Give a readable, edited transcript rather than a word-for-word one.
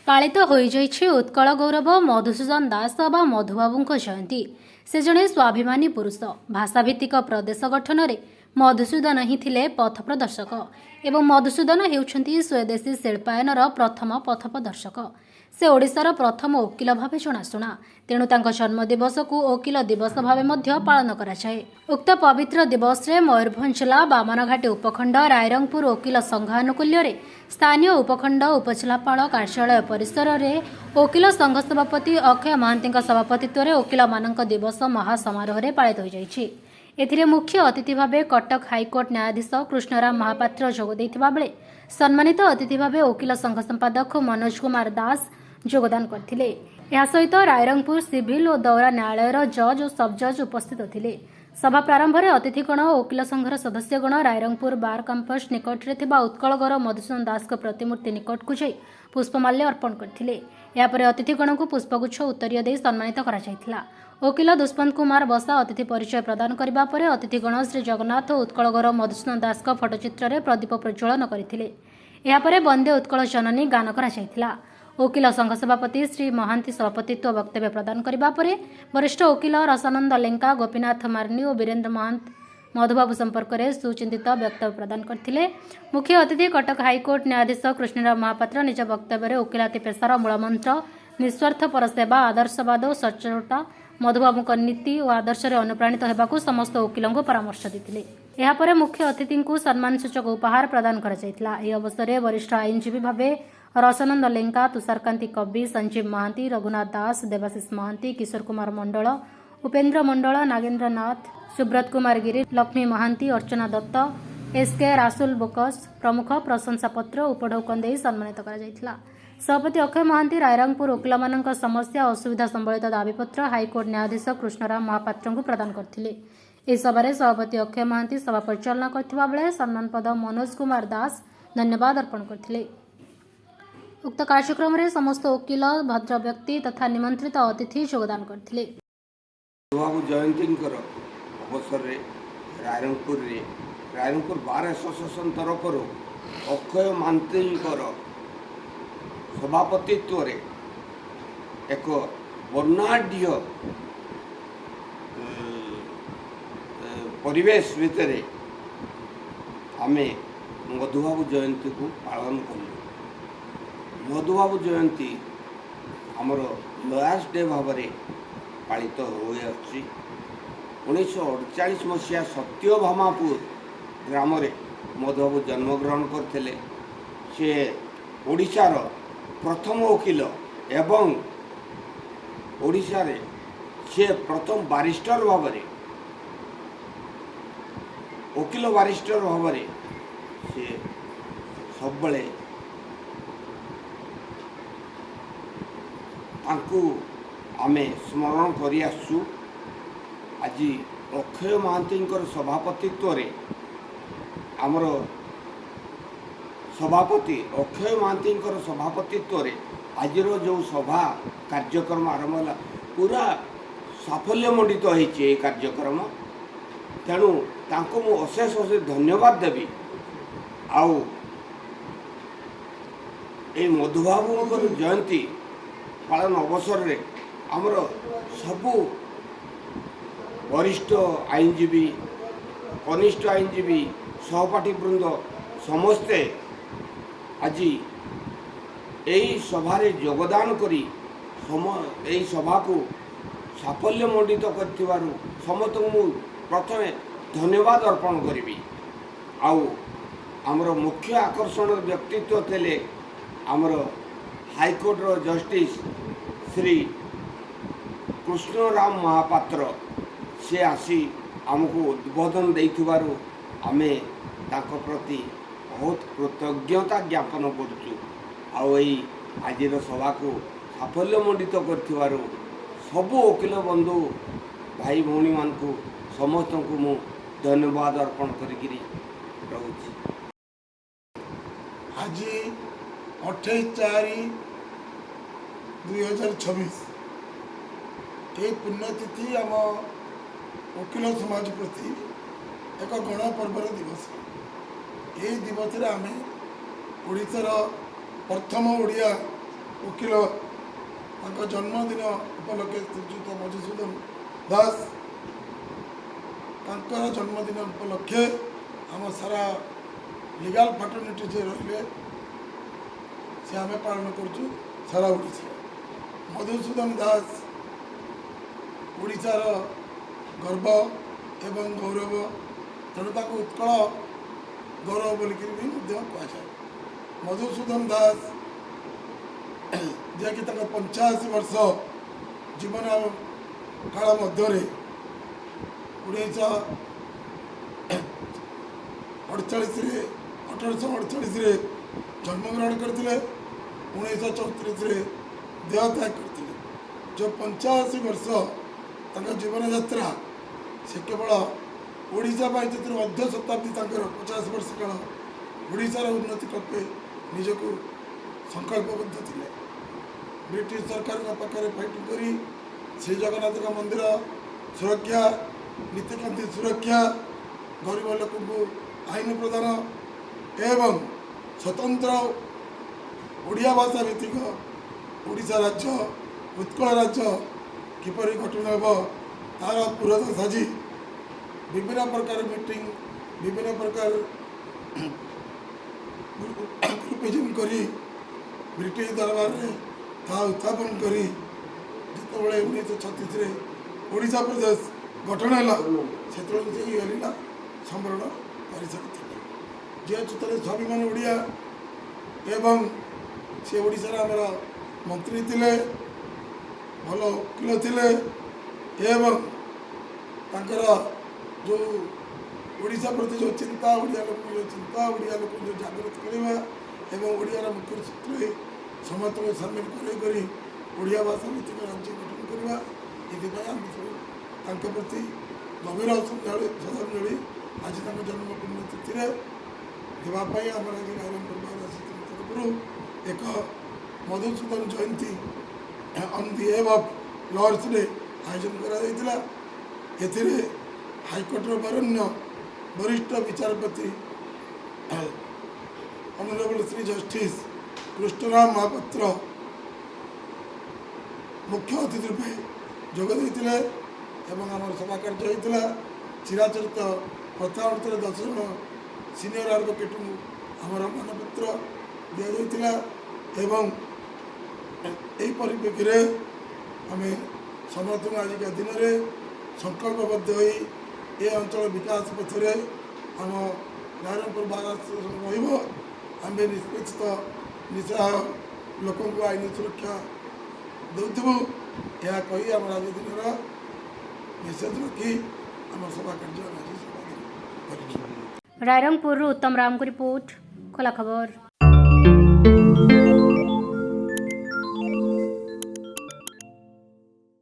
पालित होइଯାଇଛି उत्कल गौरव मधुसूदन दास बा मधुबाबूଙ୍କ जयंती। से जड़े स्वाभिमानी पुरुष। भाषाभित्तिक प्रदेश गठन में मधुसूदन ही थिले पथ प्रदर्शक एवं मधुसूदन हेउछंती स्वदेशी शिल्पायनर प्रथम पथ प्रदर्शक। से ओडिशार प्रथम वकील भावे जनाशुना। तेणु तांको जन्म दिवस को वकील दिवस भावे मध्य पालन कराଯାଏ। उक्त पवित्र दिवस रे मयूरभंज जिला बामनघाटी उपखंड रायरंगपुर वकील संघ आनुकूल्य रे स्थानीय उपखंड उपजिलापाल कार्यालय परिसर रे वकील संघ सभापति अक्षय महांती सभापतित्व रे वकील मानक दिवस महासमारोह रे पालित हो जाइछि। एथिरे मुख्य अतिथि भावे कटक हाईकोर्ट न्यायाधीश कृष्णराम महापात्र जोग दैथिबा बेले सम्मानित अतिथि भावे वकील संघ संपादक मनोज कुमार दास योगदान करथिले। या सहित रायरंगपुर सिविल और दौरा न्यायालयर जज और सब जज उपस्थित थिले। सभा प्रारंभ में अतिथिगण वकील संघर सदस्यगण रायरंगपुर बार कैंपस निकट में थिबा उत्कल गौरव मधुसूदन दास प्रतिमूर्ति निकट को जाई पुष्पमाल्य अर्पण करथिले। यापर अतिथिगण को पुष्पगुच्छ उत्तरीय दे सम्मानित करा जायथिला। वकील दुष्मंत कुमार बसा अतिथि परिचय प्रदान करबा परे अतिथिगण श्री जगन्नाथ और उत्कल गौरव मधुसूदन दास फटोचित्र में प्रदीप प्रज्वलन करथिले। यापर वंदे उत्कल जननी गान करा जायथिला। वकील संघ सभापति श्री महांती सभापतित्व वक्तव्य प्रदान करबा परे वरिष्ठ वकील रसानंद लेंका, गोपीनाथ मार्नी और वीरेन्द्र महंत मधुबाबू संपर्क में सुचिंतित वक्तव्य प्रदान करथिले। मुख्य अतिथि कटक हाईकोर्ट न्यायाधीश कृष्णराम महापात्र निज वक्तव्य वकीलाती पेशार मूलमंत्र निस्वार्थपर सेवा, आदर्शवाद और सच्चोटा मधुबाबू नीति और आदर्श अनुप्राणित होगा समस्त वकीलों को परामर्श देते। यापर मुख्य अतिथि को सम्मान सूचक उपहार प्रदान कर अवसर में वरिष्ठ आईनजीवी भावे रसानंद लेंका, तुषारकांति कवि, संजीव महांती, रघुनाथ दास, देवाशीष महांती, किशोर कुमार मंडल, उपेन्द्र मंडल, नागेन्द्र नाथ, सुब्रत कुमार गिरी, लक्ष्मी महांती, अर्चना दत्त, एसके रासुल बोकस प्रमुख प्रशंसा पत्र उपढौकन दे सम्मानित करा। सभापति अक्षय महांती रायरंगपुर वकील मानक समस्या असुविधा संबलित दाबीपत्र हाईकोर्ट न्यायाधीश कृष्णराम महापात्र को प्रदान करथिले। इस सभा सभापति अक्षय महांती सभा परिचालना करथिबा बेले सम्मान पद मनोज कुमार दास धन्यवाद अर्पण करथिले। उक्त कार्यक्रम में समस्त वकील, भद्र व्यक्ति तथा निमंत्रित अतिथि योगदान करथिले। मधुबाबू जयंती अवसर रे रायरंगपुर बार एसोसिएशन तरफ अक्षय महांती सभापतित्व रे एक वर्णाढ्य परिवेश भितर आमे मधुबाबू जयंती को पालन करूँ। मधुबाबू जयंती आमर लॉयर्स डे भाव में पालित हो 1948 मसीहा सत्यभामापुर ग्राम रे मधुबाबू जन्मग्रहण करते। से ओडिशार प्रथम वकील एवं ओडिशा रे से प्रथम बारिस्टर भाव में वकील बारिस्टर भाव में से सब आमे स्मरण करी आसु। आज अक्षय महांती सभापतित्व रे आमर सभापति अक्षय महांती सभापतित्व रे आज जो सभा कार्यक्रम आरंभ है पूरा साफल्यमंडित होइछि कार्यक्रम। तेणु तांको मु अशेष अशेष धन्यवाद देवी। आउ ए मधुबाबू जयंती पालन अवसर रे आमर सबू वरिष्ठ आईनजीवी, कनिष्ठ आईनजीवी, सहपाठी वृंद समस्ते आज यही सभारे योगदान करी यही सभा को साफल्यमंडित कर समस्त मु प्रथम धन्यवाद अर्पण करी। आउ आमर मुख्य आकर्षण व्यक्तित्व थे आमर हाईकोर्ट रो जस्टिस श्री कृष्णराम महापात्र। से आसी आमको उद्बोधन देइथिबारु आमे ताको प्रति बहुत कृतज्ञता ज्ञापन करुचु। आज सभा को साफल्यमंडित करथिबारु सबु वकील बंधु भाई भौणी मान को समस्त को मु धन्यवाद अर्पण करी रहूछि। आज 28/4/2026 ये पुण्यतिथि आम वकील समाज प्रति एक गणपर्वर दिवस। ये दिवस आम ओडिशार प्रथम ओडिया वकिल जन्मदिन उपलक्षे श्रीजुत मधुसूदन दास जन्मदिन उपलक्षे आम सारा लीगल फैटर्निटी जे रही से आम पालन करुँ सारा ओडिशा। मधुसूदन दास ओडिशार गर्व एवं गौरव तेणु उत्कल गौरव बोलिक कहुए। मधुसूदन दास जे कि 85 वर्ष जीवन काल मध्य 1848 जन्मग्रहण करते 1934 देहत्याग करते। जो 85 वर्ष जीवन यात्रा से केवल ओडिशा जो अर्ध शताब्दी 50 वर्ष काल ओडिशार उन्नति करते निजक संकल्पबद्ध थे। ब्रिटिश सरकार पाखे फाइटिंग करी श्री जगन्नाथ मंदिर सुरक्षा नीतिकांति सुरक्षा गरीब लोक आईन प्रदान एवं स्वतंत्र ओडिया भाषा भित्तिक ओडिशा राज्य उत्कल राज्य किपरि गठन हो तार पुरोधा साजी विभिन्न प्रकार मीटिंग विभिन्न प्रकार ग्रुपिजम करी ब्रिटिश दरबार में ता उत्थापन करी जिते 1936 ओडिशा प्रदेश गठन है से संवरण कर सकते जेहेतु स्वाभिमान ओडिया एवं से ओडिशार आमर मंत्री थे भल वकिल थे एवं तांकर जो ओडिशा प्रति जो चिंता ओडिया लोक जो चिंता ओडिया लोक जो जागृत करवा एवं ओडियार मुख्य सूत्र समस्त को सामिल करी ओडिया भाषा भित्तिक राज्य गठन करवा ये आम सब प्रति गभीर श्रद्धांजलि आज जन्म पुण्यतिथि देवाई आम रायरंगपुर तरफ एक मधुसूदन जयंती ऑन दि एव ऑफ लॉर्ड्स डे आयोजन करा हाईकोर्टर बरण्य वरिष्ठ विचारपति ऑनरेबल श्री जस्टिस कृष्णराम महापात्र मुख्य अतिथि रूपे जोग देते एवं आम सभा कार्य होता चिराचरित प्रथा अनुसार 10 जन सीनियर एडवोकेट आमर मानपत्र दि जाता एवं यही परिप्रेक्षी आम समस्त आजिका दिन में संकल्पबद्ध हो ये अंचल विकास पथरे आम नारायणपुर बार आम निष्पेक्षित निस्सहाय लोक आईन सुरक्षा दौथु यह कही आम आज दिन मेसेज रखी आम सभा कार्य रायरंगपुर उत्तम राम को रिपोर्ट खोला खबर।